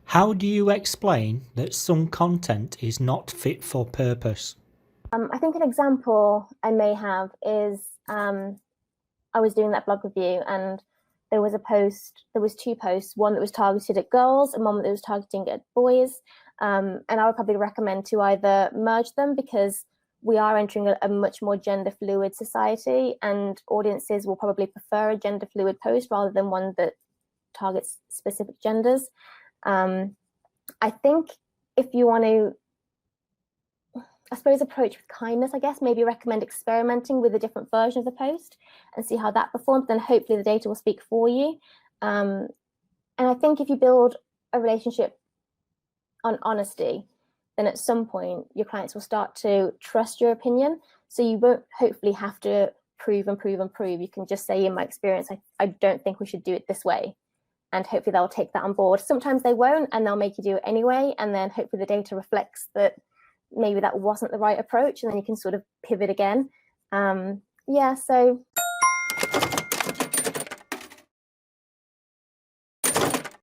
How do you explain that some content is not fit for purpose? I think an example I may have is I was doing that blog review and there was two posts, one that was targeted at girls and one that was targeting at boys. And I would probably recommend to either merge them because we are entering a much more gender fluid society and audiences will probably prefer a gender fluid post rather than one that targets specific genders. I think if you want to, I suppose, approach with kindness, I guess, maybe recommend experimenting with a different version of the post and see how that performs, then hopefully the data will speak for you. And I think if you build a relationship on honesty, then at some point your clients will start to trust your opinion. So you won't hopefully have to prove and prove and prove. You can just say, in my experience, I don't think we should do it this way. And hopefully they'll take that on board. Sometimes they won't, and they'll make you do it anyway. And then hopefully the data reflects that maybe that wasn't the right approach, and then you can sort of pivot again. So